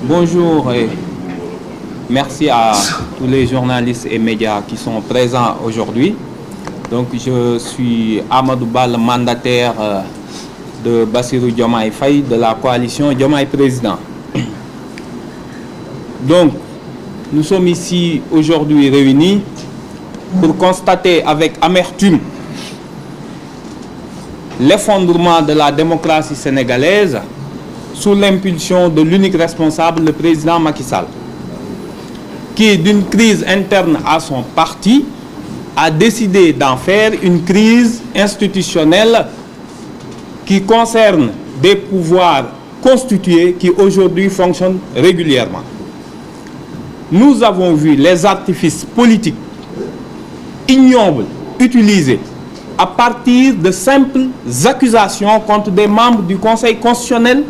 Bonjour et merci à tous les journalistes et médias qui sont présents aujourd'hui. Donc je suis Amadou Ba, le mandataire de Bassirou Diomaye Faye de la coalition Diomaye Président. Donc nous sommes ici aujourd'hui réunis pour constater avec amertume l'effondrement de la démocratie sénégalaise sous l'impulsion de l'unique responsable, le président Macky Sall, qui, d'une crise interne à son parti, a décidé d'en faire une crise institutionnelle qui concerne des pouvoirs constitués qui aujourd'hui fonctionnent régulièrement. Nous avons vu les artifices politiques ignobles utilisés à partir de simples accusations contre des membres du Conseil constitutionnel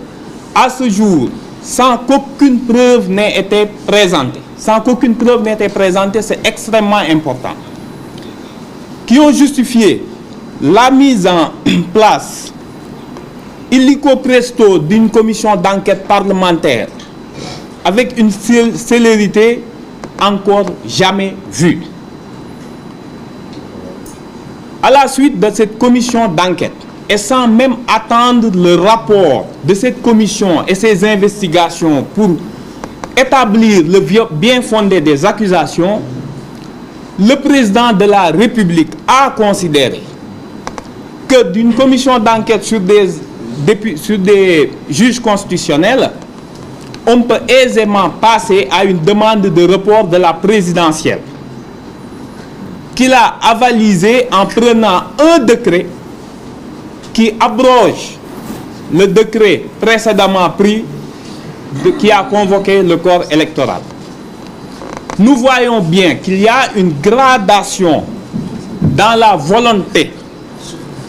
à ce jour, sans qu'aucune preuve n'ait été présentée. Sans qu'aucune preuve n'ait été présentée, c'est extrêmement important. Qui ont justifié la mise en place illico presto d'une commission d'enquête parlementaire avec une célérité encore jamais vue. À la suite de cette commission d'enquête, et sans même attendre le rapport de cette commission et ses investigations pour établir le bien fondé des accusations, le président de la République a considéré que d'une commission d'enquête sur des juges constitutionnels, on peut aisément passer à une demande de report de la présidentielle, qu'il a avalisé en prenant un décret qui abroge le décret précédemment pris qui a convoqué le corps électoral. Nous voyons bien qu'il y a une gradation dans la volonté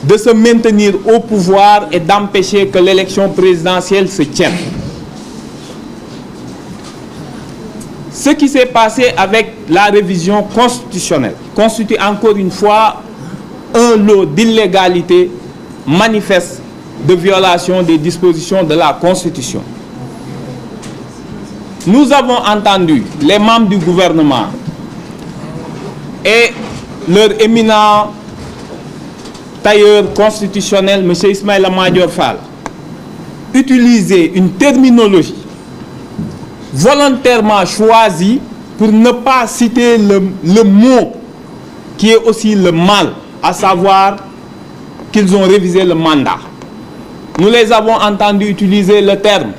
de se maintenir au pouvoir et d'empêcher que l'élection présidentielle se tienne. Ce qui s'est passé avec la révision constitutionnelle constitue encore une fois un lot d'illégalité manifeste de violation des dispositions de la Constitution. Nous avons entendu les membres du gouvernement et leur éminent tailleur constitutionnel, M. Ismaïla Madior Fall, utiliser une terminologie volontairement choisie pour ne pas citer le mot qui est aussi le mal, à savoir qu'ils ont révisé le mandat. Nous les avons entendus utiliser le terme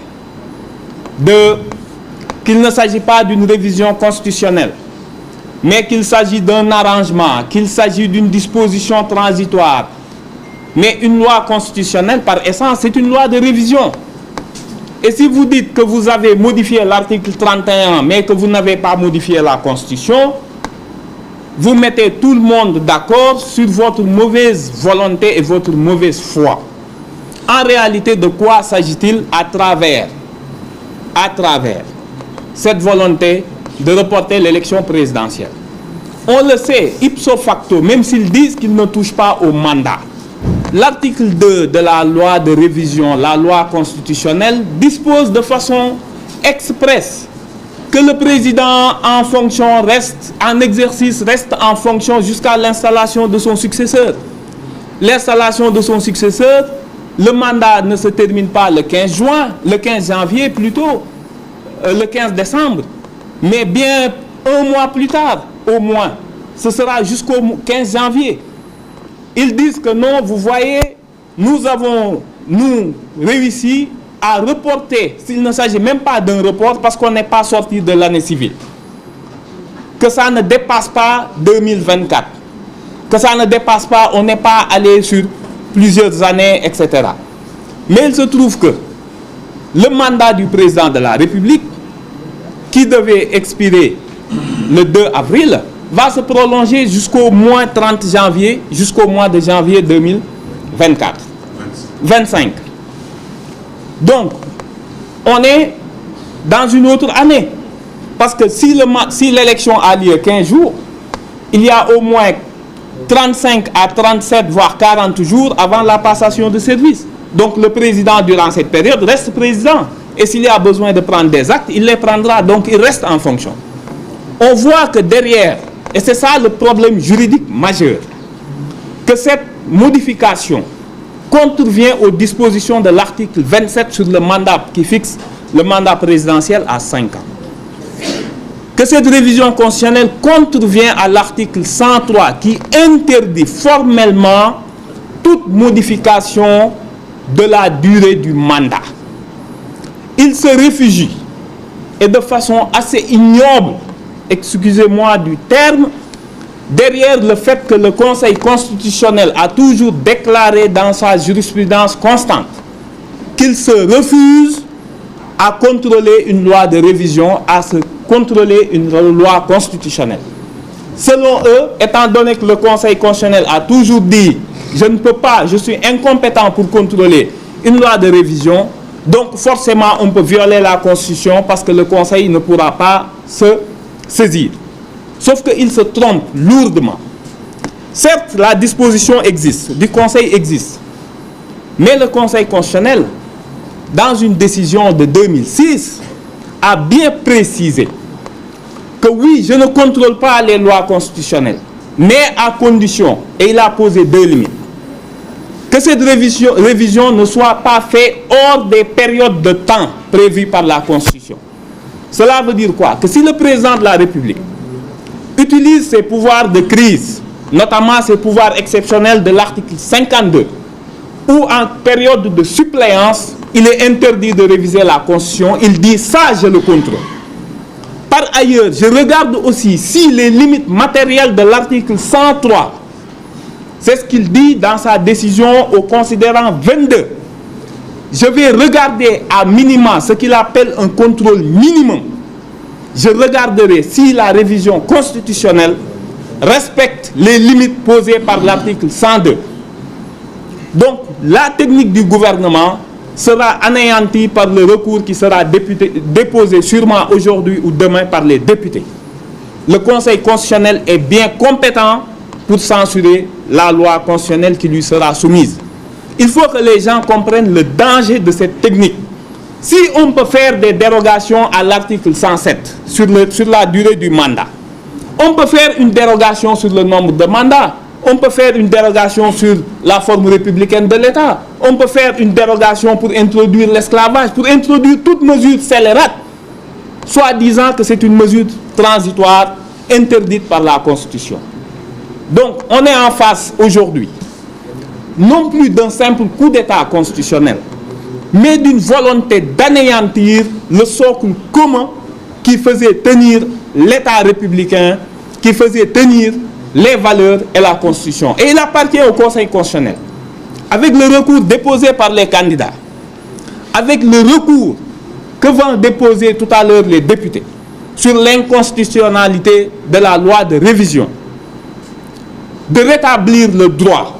qu'il ne s'agit pas d'une révision constitutionnelle, mais qu'il s'agit d'un arrangement, qu'il s'agit d'une disposition transitoire. Mais une loi constitutionnelle, par essence, c'est une loi de révision. Et si vous dites que vous avez modifié l'article 31, mais que vous n'avez pas modifié la Constitution, vous mettez tout le monde d'accord sur votre mauvaise volonté et votre mauvaise foi. En réalité, de quoi s'agit-il à travers cette volonté de reporter l'élection présidentielle? On le sait, ipso facto, même s'ils disent qu'ils ne touchent pas au mandat. L'article 2 de la loi de révision, la loi constitutionnelle, dispose de façon expresse que le président en fonction reste en fonction jusqu'à l'installation de son successeur. L'installation de son successeur, le mandat ne se termine pas le 15 juin, le 15 janvier plutôt, le 15 décembre, mais bien un mois plus tard, au moins. Ce sera jusqu'au 15 janvier. Ils disent que non, vous voyez, nous avons réussi à reporter, s'il ne s'agit même pas d'un report, parce qu'on n'est pas sorti de l'année civile, que ça ne dépasse pas 2024, que ça ne dépasse pas, on n'est pas allé sur plusieurs années, etc. Mais il se trouve que le mandat du président de la République, qui devait expirer le 2 avril, va se prolonger jusqu'au mois 30 janvier, jusqu'au mois de janvier 2025. Donc, on est dans une autre année. Parce que si l'élection a lieu 15 jours, il y a au moins 35 à 37, voire 40 jours avant la passation de service. Donc le président, durant cette période, reste président. Et s'il y a besoin de prendre des actes, il les prendra. Donc il reste en fonction. On voit que derrière, et c'est ça le problème juridique majeur, que cette modification contrevient aux dispositions de l'article 27 sur le mandat qui fixe le mandat présidentiel à 5 ans. Que cette révision constitutionnelle contrevient à l'article 103 qui interdit formellement toute modification de la durée du mandat. Il se réfugie, et de façon assez ignoble, excusez-moi du terme, derrière le fait que le Conseil constitutionnel a toujours déclaré dans sa jurisprudence constante qu'il se refuse à contrôler une loi de révision, à se contrôler une loi constitutionnelle. Selon eux, étant donné que le Conseil constitutionnel a toujours dit « je ne peux pas, je suis incompétent pour contrôler une loi de révision », donc forcément on peut violer la Constitution parce que le Conseil ne pourra pas se saisir. Sauf qu'il se trompe lourdement. Certes, la disposition existe, du Conseil existe, mais le Conseil constitutionnel, dans une décision de 2006, a bien précisé que oui, je ne contrôle pas les lois constitutionnelles, mais à condition, et il a posé 2 limites, que cette révision ne soit pas faite hors des périodes de temps prévues par la Constitution. Cela veut dire quoi? Que si le président de la République utilise ses pouvoirs de crise, notamment ses pouvoirs exceptionnels de l'article 52, ou en période de suppléance, il est interdit de réviser la Constitution, il dit ça, je le contrôle. Par ailleurs, je regarde aussi si les limites matérielles de l'article 103, c'est ce qu'il dit dans sa décision au considérant 22. Je vais regarder à minima ce qu'il appelle un contrôle minimum. Je regarderai si la révision constitutionnelle respecte les limites posées par l'article 102. Donc, la technique du gouvernement sera anéantie par le recours qui sera déposé sûrement aujourd'hui ou demain par les députés. Le Conseil constitutionnel est bien compétent pour censurer la loi constitutionnelle qui lui sera soumise. Il faut que les gens comprennent le danger de cette technique. Si on peut faire des dérogations à l'article 107 sur la durée du mandat, on peut faire une dérogation sur le nombre de mandats, on peut faire une dérogation sur la forme républicaine de l'État, on peut faire une dérogation pour introduire l'esclavage, pour introduire toute mesure scélérate, soit disant que c'est une mesure transitoire interdite par la Constitution. Donc, on est en face aujourd'hui, non plus d'un simple coup d'État constitutionnel, mais d'une volonté d'anéantir le socle commun qui faisait tenir l'État républicain, qui faisait tenir les valeurs et la Constitution. Et il appartient au Conseil constitutionnel, avec le recours déposé par les candidats, avec le recours que vont déposer tout à l'heure les députés sur l'inconstitutionnalité de la loi de révision, de rétablir le droit,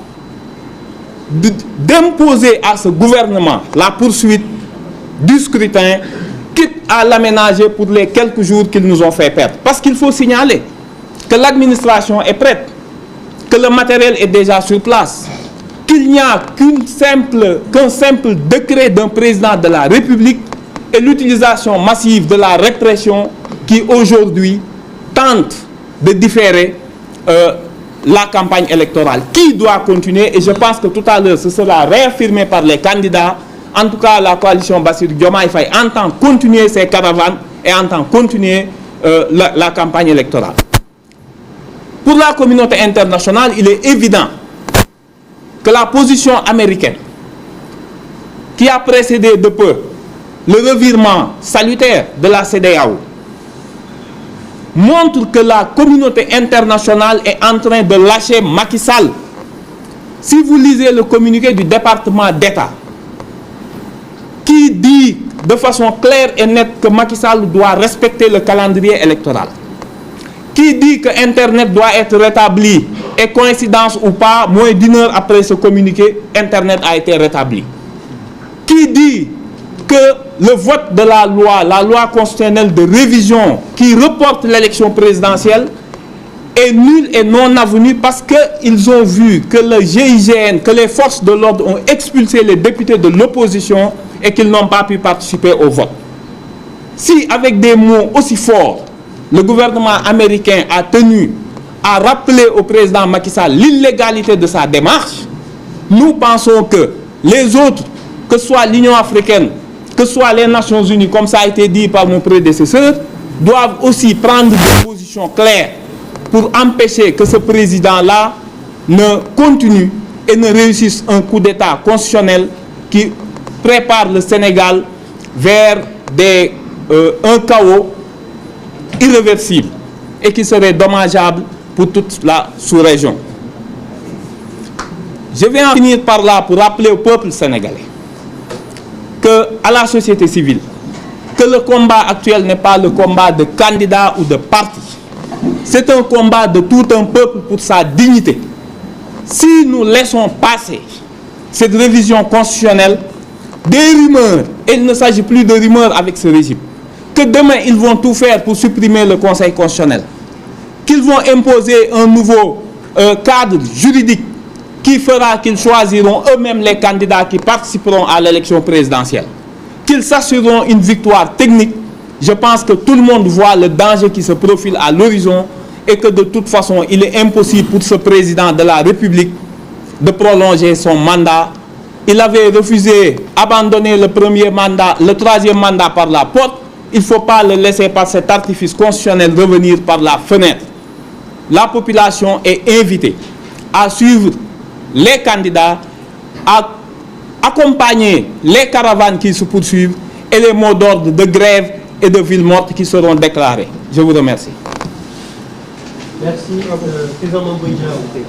d'imposer à ce gouvernement la poursuite du scrutin, quitte à l'aménager pour les quelques jours qu'ils nous ont fait perdre. Parce qu'il faut signaler que l'administration est prête, que le matériel est déjà sur place, qu'il n'y a qu'un simple décret d'un président de la République et l'utilisation massive de la répression qui aujourd'hui tente de différer la campagne électorale, qui doit continuer, et je pense que tout à l'heure ce sera réaffirmé par les candidats. En tout cas, la coalition Bassirou Diomaye Faye entend continuer ses caravanes et entend continuer la campagne électorale. Pour la communauté internationale, il est évident que la position américaine, qui a précédé de peu le revirement salutaire de la CEDEAO, montre que la communauté internationale est en train de lâcher Macky Sall. Si vous lisez le communiqué du département d'État, qui dit de façon claire et nette que Macky Sall doit respecter le calendrier électoral, qui dit que Internet doit être rétabli, et coïncidence ou pas, moins d'1 heure après ce communiqué, Internet a été rétabli, qui dit que le vote de la loi constitutionnelle de révision qui reporte l'élection présidentielle est nul et non avenu parce qu'ils ont vu que le GIGN, que les forces de l'ordre ont expulsé les députés de l'opposition et qu'ils n'ont pas pu participer au vote. Si, avec des mots aussi forts, le gouvernement américain a tenu à rappeler au président Macky Sall l'illégalité de sa démarche, nous pensons que les autres, que ce soit l'Union africaine, que ce soit les Nations Unies, comme ça a été dit par mon prédécesseur, doivent aussi prendre des positions claires pour empêcher que ce président-là ne continue et ne réussisse un coup d'État constitutionnel qui prépare le Sénégal vers un chaos irréversible et qui serait dommageable pour toute la sous-région. Je vais en finir par là pour rappeler au peuple sénégalais à la société civile, que le combat actuel n'est pas le combat de candidats ou de partis. C'est un combat de tout un peuple pour sa dignité. Si nous laissons passer cette révision constitutionnelle, des rumeurs, et il ne s'agit plus de rumeurs avec ce régime, que demain ils vont tout faire pour supprimer le Conseil constitutionnel, qu'ils vont imposer un nouveau cadre juridique qui fera qu'ils choisiront eux-mêmes les candidats qui participeront à l'élection présidentielle, qu'ils s'assureront une victoire technique. Je pense que tout le monde voit le danger qui se profile à l'horizon et que de toute façon, il est impossible pour ce président de la République de prolonger son mandat. Il avait refusé d'abandonner le premier mandat, le troisième mandat par la porte. Il ne faut pas le laisser par cet artifice constitutionnel revenir par la fenêtre. La population est invitée à suivre les candidats, à accompagner les caravanes qui se poursuivent et les mots d'ordre de grève et de ville morte qui seront déclarés. Je vous remercie. Merci. Président Mamboy Diao.